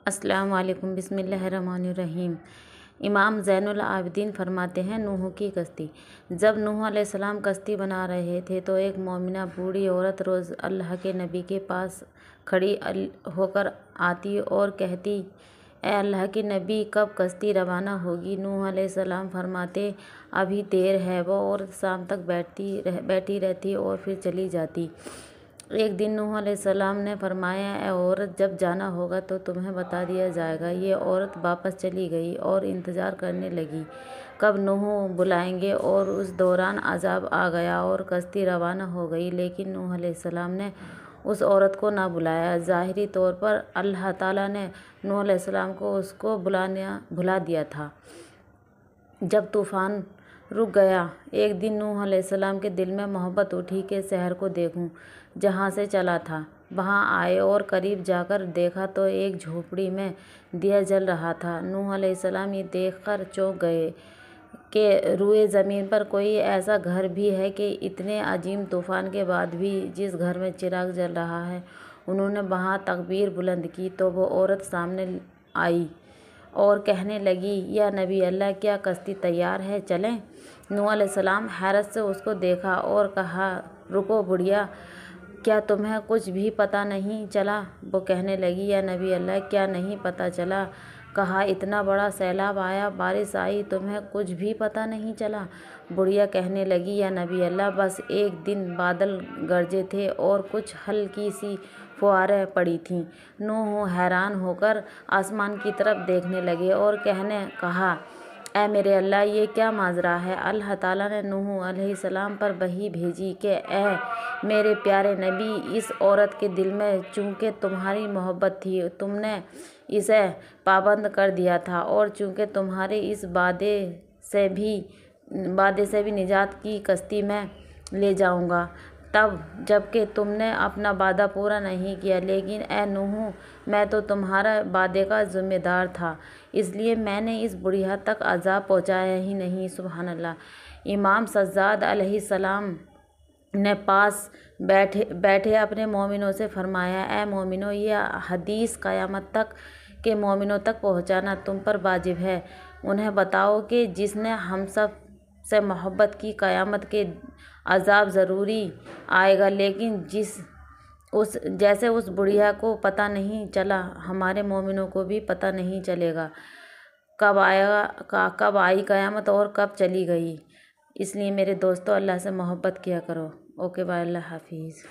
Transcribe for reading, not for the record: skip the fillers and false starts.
अस्सलाम वालेकुम बिस्मिल्लाहिर्रहमानिर्रहीम। इमाम ज़ैनुल आबिदीन फरमाते हैं, नूह की कश्ती। जब नूह अलैहिस्सलाम कश्ती बना रहे थे तो एक मोमिना बूढ़ी औरत रोज़ अल्लाह के नबी के पास खड़ी होकर आती और कहती, ए अल्लाह के नबी, कब कश्ती रवाना होगी? नूह अलैहिस्सलाम फरमाते, अभी देर है। वो औरत शाम तक बैठी रहती और फिर चली जाती। एक दिन नूह अलैहिस्सलाम ने फरमाया, ए औरत, जब जाना होगा तो तुम्हें बता दिया जाएगा। ये औरत वापस चली गई और इंतज़ार करने लगी कब नूह बुलाएंगे, और उस दौरान अज़ाब आ गया और कश्ती रवाना हो गई। लेकिन नूह अलैहिस्सलाम ने उस औरत को ना बुलाया। ज़ाहिरी तौर पर अल्लाह ताला ने नूह अलैहिस्सलाम को उसको भुला दिया था। जब तूफ़ान रुक गया, एक दिन नूह अलैहिस्सलाम के दिल में मोहब्बत उठी कि शहर को देखूं जहाँ से चला था। वहाँ आए और करीब जाकर देखा तो एक झोपड़ी में दिया जल रहा था। नूह अलैहिस्सलाम ये देखकर चौंक गए कि रुए ज़मीन पर कोई ऐसा घर भी है कि इतने अजीम तूफ़ान के बाद भी जिस घर में चिराग जल रहा है। उन्होंने वहाँ तकबीर बुलंद की तो वो औरत सामने आई और कहने लगी, या नबी अल्लाह, क्या कश्ती तैयार है, चलें? नूह अलैहिस्सलाम हैरत से उसको देखा और कहा, रुको बुढ़िया, क्या तुम्हें कुछ भी पता नहीं चला? वो कहने लगी, या नबी अल्लाह, क्या नहीं पता चला? कहा, इतना बड़ा सैलाब आया, बारिश आई, तुम्हें कुछ भी पता नहीं चला? बुढ़िया कहने लगी, या नबी अल्लाह, बस एक दिन बादल गरजे थे और कुछ हल्की सी फुहारें पड़ी थीं। नूह हैरान होकर आसमान की तरफ देखने लगे और कहा, ए मेरे अल्लाह, ये क्या माजरा है? अल्लाह ताला ने नूह अलैहिस्सलाम पर वही भेजी कि ए मेरे प्यारे नबी, इस औरत के दिल में चूँकि तुम्हारी मोहब्बत थी, तुमने इसे पाबंद कर दिया था, और चूँकि तुम्हारे इस वादे से भी निजात की कश्ती में ले जाऊँगा, तब जबकि तुमने अपना वादा पूरा नहीं किया। लेकिन ए नूह, मैं तो तुम्हारा वादे का ज़िम्मेदार था, इसलिए मैंने इस बुढ़िया तक अज़ाब पहुँचाया ही नहीं। सुभान अल्लाह। इमाम सज्जाद अलैहिस्सलाम ने पास बैठे अपने मोमिनों से फरमाया, ए मोमिनों, यह हदीस क़यामत तक के मोमिनों तक पहुँचाना तुम पर वाजिब है। उन्हें बताओ कि जिसने हम सब से मोहब्बत की, क़यामत के अज़ाब ज़रूरी आएगा, लेकिन जैसे उस बुढ़िया को पता नहीं चला, हमारे मोमिनों को भी पता नहीं चलेगा कब आई क़यामत और कब चली गई। इसलिए मेरे दोस्तों, अल्लाह से मोहब्बत किया करो। ओके बाय, अल्लाह हाफिज़।